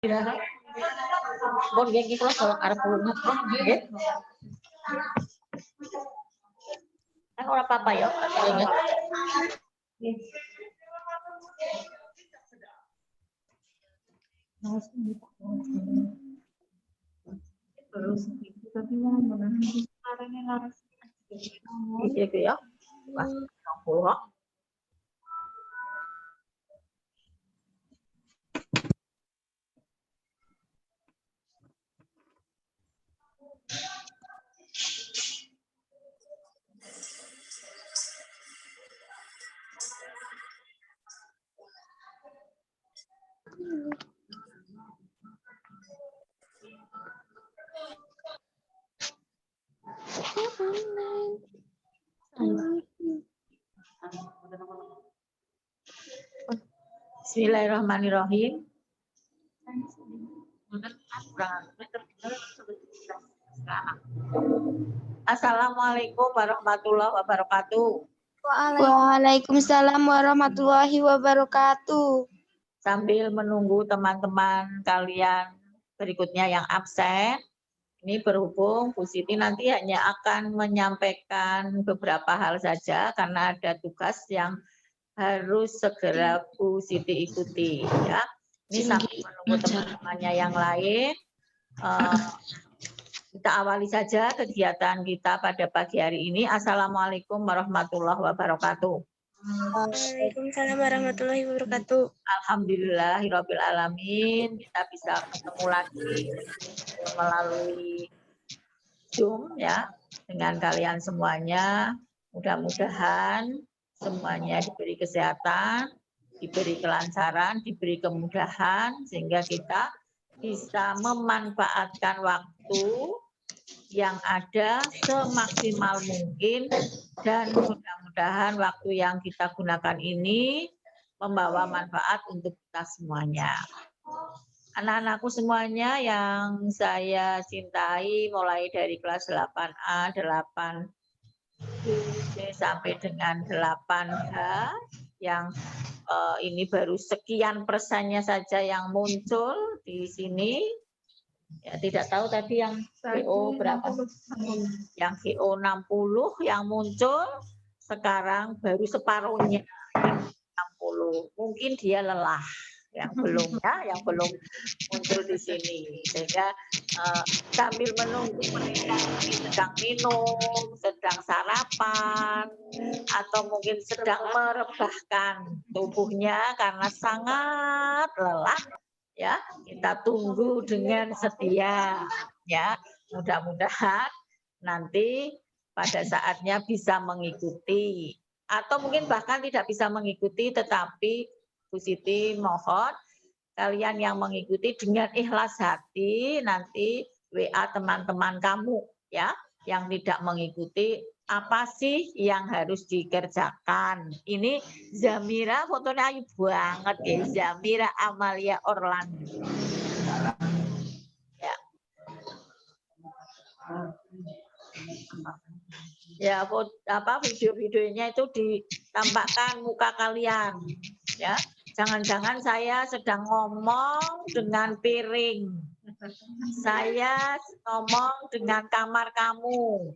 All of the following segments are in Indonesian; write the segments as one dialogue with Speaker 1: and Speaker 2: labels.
Speaker 1: Bon nggih iki kula kalau arep lunga nggih. Ora apa-apa ya. Terus tapi gitu ya. Pas 60. Bismillahirrahmanirrahim. Assalamualaikum warahmatullahi wabarakatuh.
Speaker 2: Waalaikumsalam warahmatullahi wabarakatuh.
Speaker 1: Sambil menunggu teman-teman kalian berikutnya yang absen, ini berhubung Bu Siti nanti hanya akan menyampaikan beberapa hal saja karena ada tugas yang harus segera Bu Siti ikuti ya. Ini sambil menunggu teman-temannya yang lain, kita awali saja kegiatan kita pada pagi hari ini. Assalamualaikum warahmatullahi wabarakatuh.
Speaker 2: Waalaikumsalam warahmatullahi wabarakatuh.
Speaker 1: Alhamdulillahirabbil alamin, kita bisa ketemu lagi melalui Zoom ya dengan kalian semuanya. Mudah-mudahan semuanya diberi kesehatan, diberi kelancaran, diberi kemudahan sehingga kita bisa memanfaatkan waktu yang ada semaksimal mungkin dan mudah-mudahan waktu yang kita gunakan ini membawa manfaat untuk kita semuanya. Anak-anakku semuanya yang saya cintai mulai dari kelas 8A, 8B sampai dengan 8H yang ini baru sekian persennya saja yang muncul di sini. Ya, tidak tahu tadi yang GO berapa? Yang GO 60 yang muncul sekarang baru separuhnya 60. Mungkin dia lelah yang belum ya, yang belum muncul di sini. Sehingga sambil menunggu mereka sedang minum, sedang sarapan, atau mungkin sedang merebahkan tubuhnya karena sangat lelah. Ya, kita tunggu dengan setia ya. Mudah-mudahan nanti pada saatnya bisa mengikuti atau mungkin bahkan tidak bisa mengikuti, tetapi Bu Siti mohon kalian yang mengikuti dengan ikhlas hati nanti WA teman-teman kamu ya yang tidak mengikuti, apa sih yang harus dikerjakan. Ini Zamira, fotonya ayu banget ya, Zamira Amalia Orlando. Ya. Ya, video-videonya itu ditampakkan muka kalian. Ya, jangan-jangan saya sedang ngomong dengan piring. Saya ngomong dengan kamar kamu.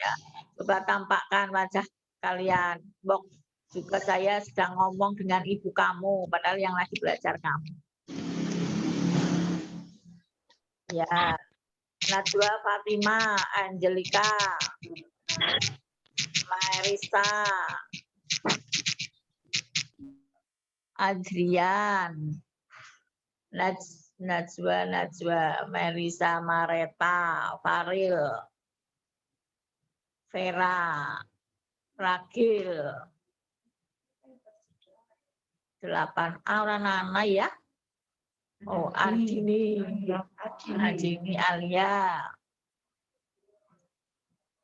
Speaker 1: Ya, coba tampakkan wajah kalian. Bok, juga saya sedang ngomong dengan ibu kamu, padahal yang lagi belajar kamu. Ya, Najwa Fatima, Angelika, Marisa, Adrian, Najwa, Marisa, Mareta, Faril, Vera, Ragil, 8A orang anak ya. Oh, Andini, Alia,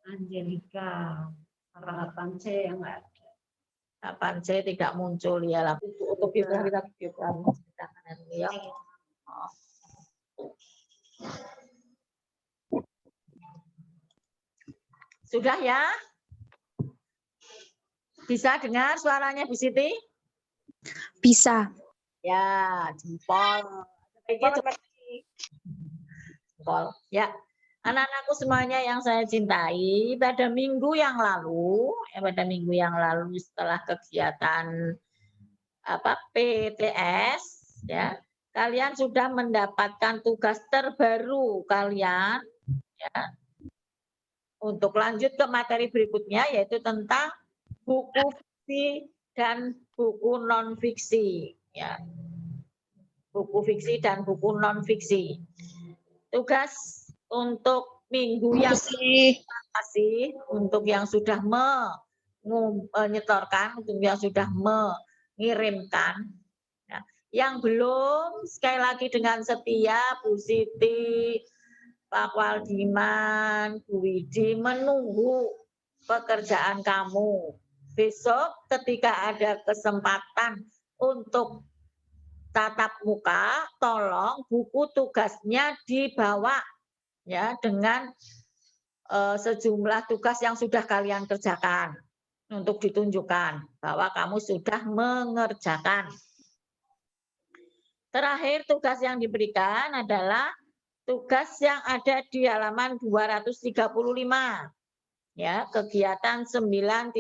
Speaker 1: Angelika, 8C yang enggak ada. 8C tidak muncul ya. Autobiografi ya. Sudah ya? Bisa dengar suaranya Bu Siti?
Speaker 2: Bisa.
Speaker 1: Ya, jempol. Ya, anak-anakku semuanya yang saya cintai, pada minggu yang lalu setelah kegiatan PTS, ya, kalian sudah mendapatkan tugas terbaru kalian, ya, untuk lanjut ke materi berikutnya, yaitu tentang buku fiksi dan buku non fiksi, ya. Buku fiksi dan buku non fiksi. Tugas untuk minggu yang kasih untuk yang sudah menyetorkan, untuk yang sudah mengirimkan. Nah, yang belum, sekali lagi dengan setia, Bu Siti, Pak Waldiman, Bu Widi menunggu pekerjaan kamu. Besok ketika ada kesempatan untuk tatap muka, tolong buku tugasnya dibawa, ya, dengan sejumlah tugas yang sudah kalian kerjakan untuk ditunjukkan bahwa kamu sudah mengerjakan. Terakhir, tugas yang diberikan adalah tugas yang ada di halaman 235, ya, kegiatan 9.1.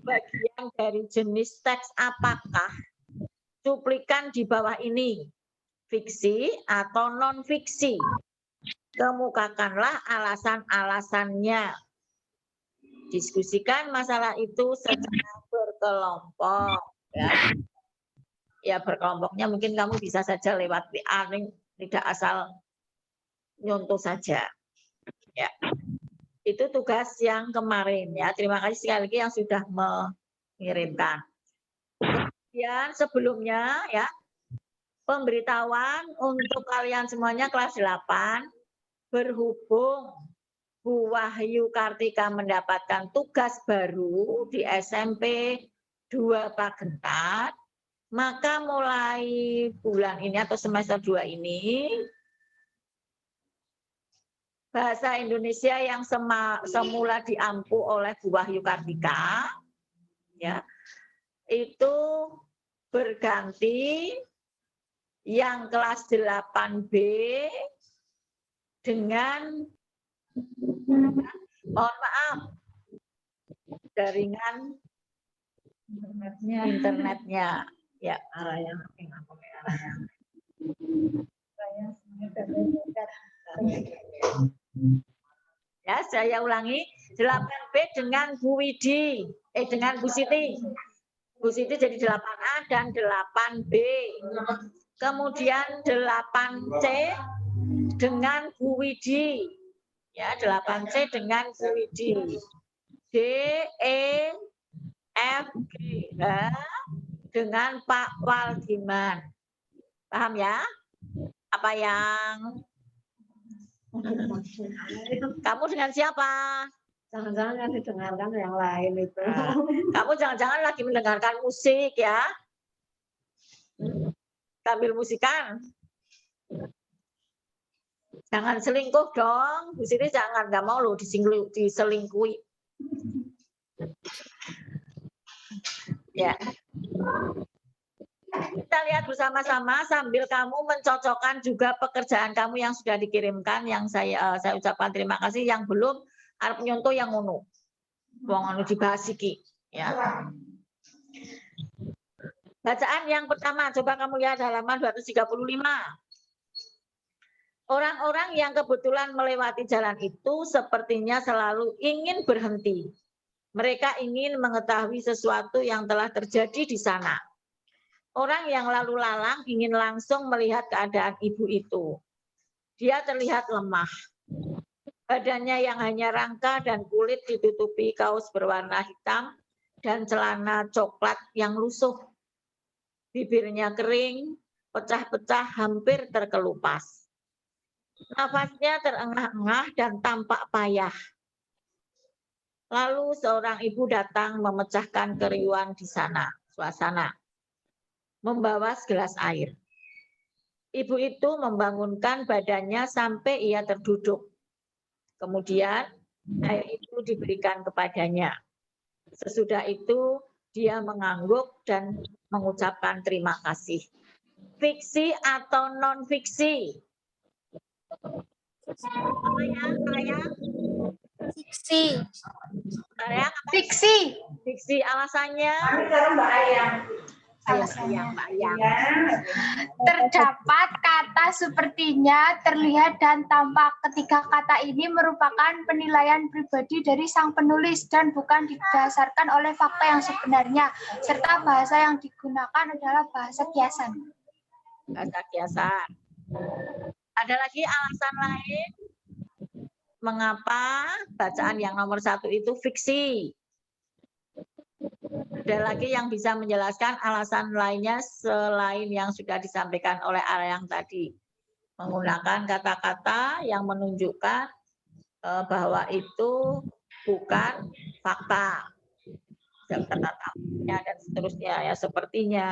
Speaker 1: Bagian dari jenis teks apakah? Cuplikan di bawah ini, fiksi atau non fiksi. Kemukakanlah alasan-alasannya. Diskusikan masalah itu secara berkelompok. Ya, berkelompoknya mungkin kamu bisa saja lewat WA, tidak asal nyontoh saja. Ya. Itu tugas yang kemarin, ya. Terima kasih sekali lagi yang sudah mengirimkan. Kemudian sebelumnya, ya, pemberitahuan untuk kalian semuanya kelas 8, berhubung Bu Wahyu Kartika mendapatkan tugas baru di SMP 2 Pagentan, maka mulai bulan ini atau semester 2 ini, bahasa Indonesia yang semula diampu oleh Bu Wahyu Kartika, ya, itu berganti yang kelas 8B dengan, mohon maaf, jaringan internetnya, ya. Ya, saya ulangi, 8B dengan Bu Widi, dengan Bu Siti. Bu Siti jadi 8A dan 8B. Kemudian 8C dengan Bu Widi. Ya, 8C dengan Bu Widi. D, E, F, G, H dengan Pak Waldiman. Paham ya? Apa yang kamu dengan siapa?
Speaker 3: Jangan-jangan yang didengarkan yang lain itu.
Speaker 1: Nah, kamu jangan-jangan lagi mendengarkan musik, ya. Sambil musikan. Jangan selingkuh dong. Bu Siti jangan, nggak mau loh diselingkuhi. Ya. Kita lihat bersama-sama sambil kamu mencocokkan juga pekerjaan kamu yang sudah dikirimkan, yang saya ucapkan terima kasih. Yang belum, arep nyontoh yang ngono. Wong anu dibahas iki, ya. Bacaan yang pertama, coba kamu lihat halaman 235. Orang-orang yang kebetulan melewati jalan itu sepertinya selalu ingin berhenti. Mereka ingin mengetahui sesuatu yang telah terjadi di sana. Orang yang lalu lalang ingin langsung melihat keadaan ibu itu. Dia terlihat lemah. Badannya yang hanya rangka dan kulit ditutupi kaos berwarna hitam dan celana coklat yang lusuh. Bibirnya kering, pecah-pecah hampir terkelupas. Nafasnya terengah-engah dan tampak payah. Lalu seorang ibu datang memecahkan keriuhan di sana, suasana. Membawa segelas air. Ibu itu membangunkan badannya sampai ia terduduk. Kemudian air itu diberikan kepadanya. Sesudah itu dia mengangguk dan mengucapkan terima kasih. fiksi atau non fiksi? Apa ya?
Speaker 2: Fiksi.
Speaker 1: Sayang,
Speaker 2: Fiksi.
Speaker 1: fiksi alasannya?
Speaker 2: Alasannya.
Speaker 1: Mbak Ayang.
Speaker 2: Terdapat kata sepertinya, terlihat, dan tampak. Ketiga kata ini merupakan penilaian pribadi dari sang penulis dan bukan didasarkan oleh fakta yang sebenarnya, serta bahasa yang digunakan adalah bahasa kiasan.
Speaker 1: Bahasa kiasan. Ada lagi alasan lain mengapa bacaan yang nomor 1 itu fiksi? Ada lagi yang bisa menjelaskan alasan lainnya selain yang sudah disampaikan oleh Arayang tadi. Menggunakan kata-kata yang menunjukkan bahwa itu bukan fakta. Kata-katanya dan seterusnya ya, sepertinya.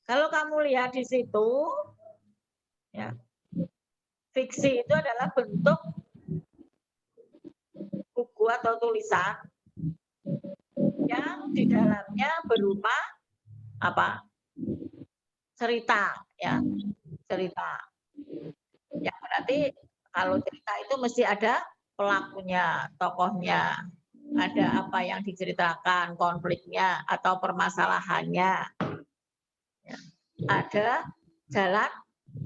Speaker 1: Kalau kamu lihat di situ, ya, fiksi itu adalah bentuk buku atau tulisan yang di dalamnya berupa apa? Cerita, ya, cerita. Ya berarti kalau cerita itu mesti ada pelakunya, tokohnya, ada apa yang diceritakan, konfliknya atau permasalahannya, ya. Ada jalan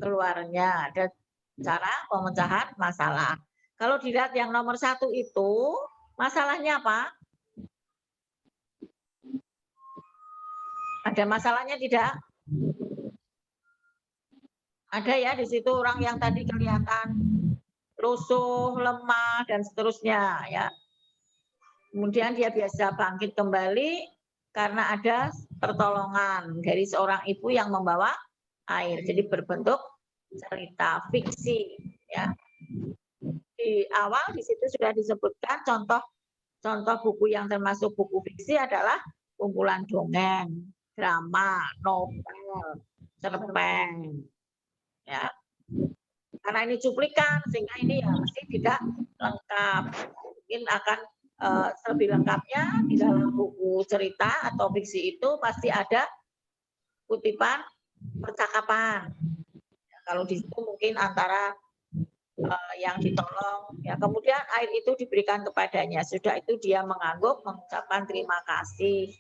Speaker 1: keluarnya, ada cara pemecahan masalah. Kalau dilihat yang nomor 1 itu, masalahnya apa? Ada masalahnya tidak? Ada ya di situ orang yang tadi kelihatan lusuh, lemah, dan seterusnya. Ya. Kemudian dia biasa bangkit kembali karena ada pertolongan dari seorang ibu yang membawa air. Jadi berbentuk cerita fiksi. Ya. Di awal di situ sudah disebutkan contoh buku yang termasuk buku fiksi adalah kumpulan dongeng, drama, novel, cerpen. Ya. Karena ini cuplikan sehingga ini ya mesti tidak lengkap. Mungkin akan lebih lengkapnya di dalam buku cerita atau fiksi itu pasti ada kutipan percakapan. Ya, kalau di situ mungkin antara yang ditolong, ya kemudian air itu diberikan kepadanya. Sudah itu dia mengangguk, mengucapkan terima kasih.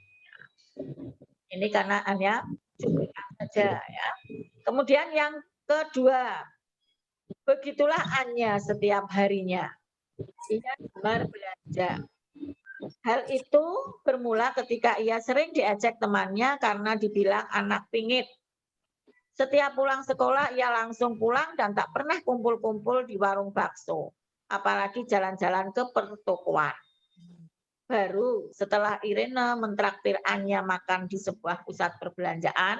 Speaker 1: Ini karena hanya cuplikan saja, ya. Kemudian yang kedua, begitulah Anya setiap harinya. Ia gemar belanja. Hal itu bermula ketika ia sering diajak temannya karena dibilang anak pingit. Setiap pulang sekolah, ia langsung pulang dan tak pernah kumpul-kumpul di warung bakso. Apalagi jalan-jalan ke pertokoan. Baru setelah Irene mentraktir Anya makan di sebuah pusat perbelanjaan,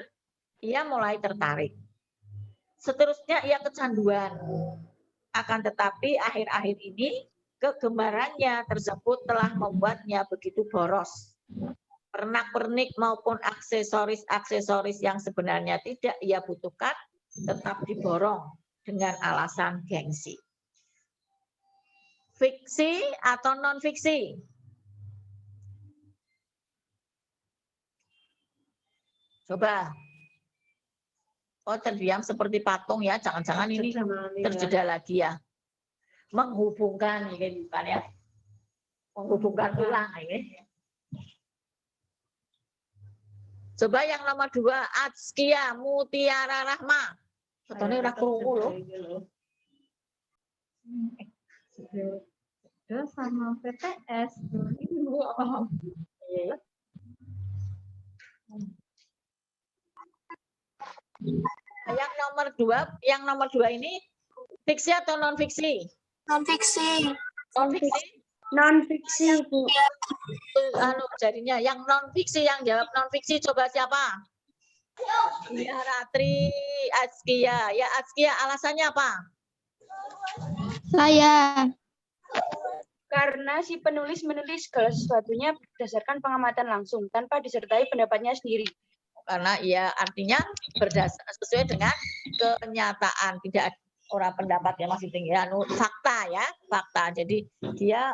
Speaker 1: ia mulai tertarik. Seterusnya ia kecanduan. Akan tetapi akhir-akhir ini, kegemarannya tersebut telah membuatnya begitu boros. Pernak-pernik maupun aksesoris-aksesoris yang sebenarnya tidak ia butuhkan tetap diborong dengan alasan gengsi. Fiksi atau non-fiksi? Coba. Oh, terdiam seperti patung ya, jangan-jangan ini terjeda lagi ya. Menghubungkan ini bukan ya. Menghubungkan tulang ini. Coba yang nomor 2, Atskia Mutiara Rahma. Katanya ora krungu lho.
Speaker 3: Sama PTS.
Speaker 1: Iya. Yang nomor 2 ini fiksi atau non fiksi?
Speaker 2: Non fiksi.
Speaker 1: Non fiksi.
Speaker 2: Non fiksi, Bu.
Speaker 1: Jadinya yang non fiksi, yang jawab non fiksi coba siapa? Ya Ratri, Atskia. Ya Atskia, alasannya apa?
Speaker 2: Saya. Karena si penulis menulis segala sesuatunya berdasarkan pengamatan langsung tanpa disertai pendapatnya sendiri.
Speaker 1: Karena ya artinya berdasar sesuai dengan kenyataan, tidak orang pendapat yang masih tinggi, fakta ya, fakta. Jadi dia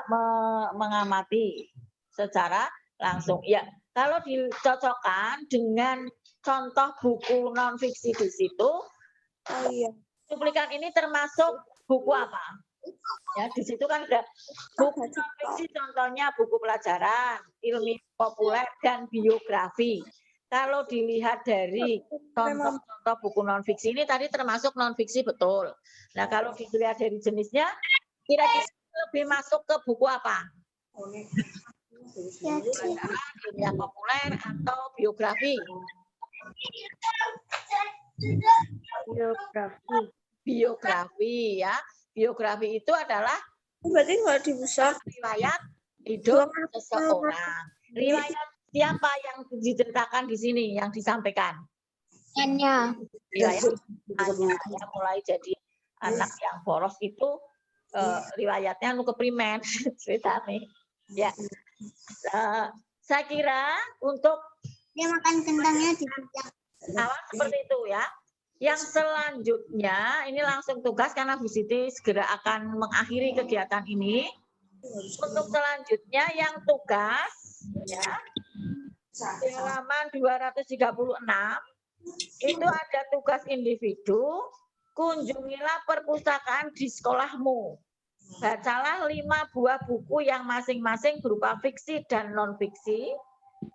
Speaker 1: mengamati secara langsung. Ya, kalau dicocokkan dengan contoh buku non fiksi di situ, cuplikan ini termasuk buku apa? Ya, di situ kan ada buku non fiksi, contohnya buku pelajaran, ilmiah populer dan biografi. Kalau dilihat dari contoh-contoh buku non fiksi ini tadi termasuk non fiksi betul. Nah, kalau dilihat dari jenisnya, kira-kira lebih masuk ke buku apa? Ilmiah populer atau biografi? Biografi ya. Biografi itu adalah
Speaker 4: Berarti nggak dibusak.
Speaker 1: riwayat hidup seseorang. Riwayat siapa yang diceritakan di sini, yang disampaikan?
Speaker 2: N-nya.
Speaker 1: Riwayat hanya ya, mulai jadi anak yang boros itu riwayatnya nu keprimen ceritanya. Ya. Saya kira untuk
Speaker 2: Dia makan kentangnya dibusak.
Speaker 1: awal seperti itu ya. Yang selanjutnya ini langsung tugas karena Bu Siti segera akan mengakhiri kegiatan ini. Untuk selanjutnya yang tugas ya di halaman 236 itu ada tugas individu, kunjungilah perpustakaan di sekolahmu. Bacalah 5 buah buku yang masing-masing berupa fiksi dan non-fiksi.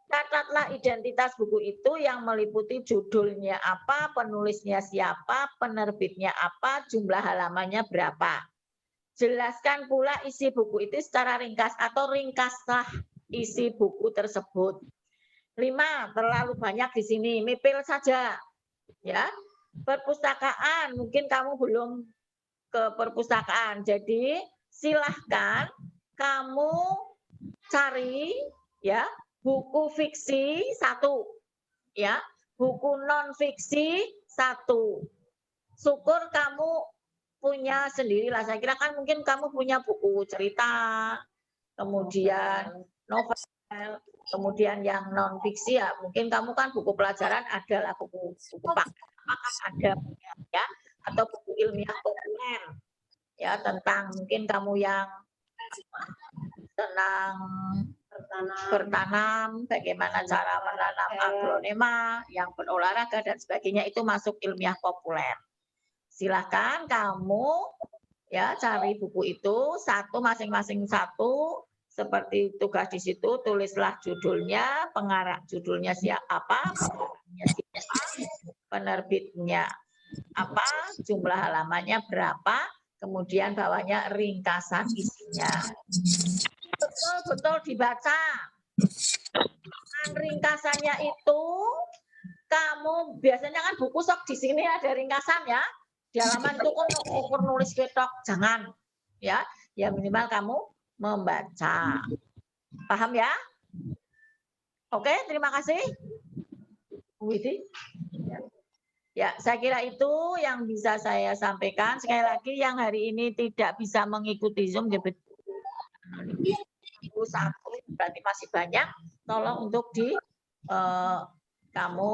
Speaker 1: Catatlah identitas buku itu yang meliputi judulnya apa, penulisnya siapa, penerbitnya apa, jumlah halamannya berapa. Jelaskan pula isi buku itu secara ringkas atau ringkaslah isi buku tersebut. 5, terlalu banyak di sini, mipil saja. Ya. Perpustakaan, mungkin kamu belum ke perpustakaan. Jadi, silahkan kamu cari ya buku fiksi 1, ya, buku non fiksi 1. Syukur kamu punya sendirilah. Saya kira kan mungkin kamu punya buku cerita, kemudian novel, kemudian yang non fiksi ya. Mungkin kamu kan buku pelajaran adalah buku ada ya, atau buku ilmiah populer ya tentang mungkin kamu yang tenang bertanam, bagaimana cara menanam aglonema, yang berolahraga dan sebagainya itu masuk ilmiah populer. Silakan kamu ya cari buku itu 1 masing-masing 1 seperti tugas di situ, tulislah judulnya, pengarang judulnya siapa, penerbitnya apa, jumlah halamannya berapa, kemudian bawahnya ringkasan isinya. Betul-betul dibaca. Dengan ringkasannya itu kamu biasanya kan buku sok di sini ada ringkasan ya. Di halaman itu kan ukur nulis ketok, jangan ya. Ya minimal kamu membaca. Paham ya? Oke, terima kasih. Bu Widi. Ya, saya kira itu yang bisa saya sampaikan. Sekali lagi yang hari ini tidak bisa mengikuti Zoom, satu berarti masih banyak. Tolong untuk kamu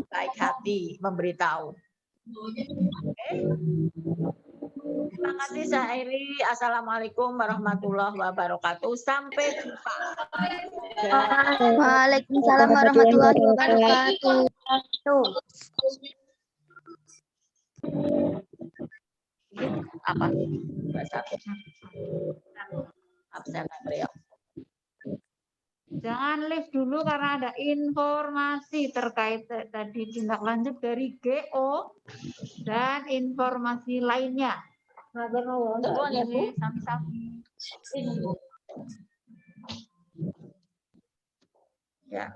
Speaker 1: baik hati memberitahu. Oke. Terima kasih saya Airi. Assalamualaikum warahmatullahi wabarakatuh. Sampai jumpa.
Speaker 2: Waalaikumsalam warahmatullahi wabarakatuh.
Speaker 1: Apa? Absen beliau.
Speaker 3: Jangan live dulu karena ada informasi terkait tadi tindak lanjut dari GO dan informasi lainnya.
Speaker 1: Ya, Bu.
Speaker 3: Sami-sami.
Speaker 1: Ya.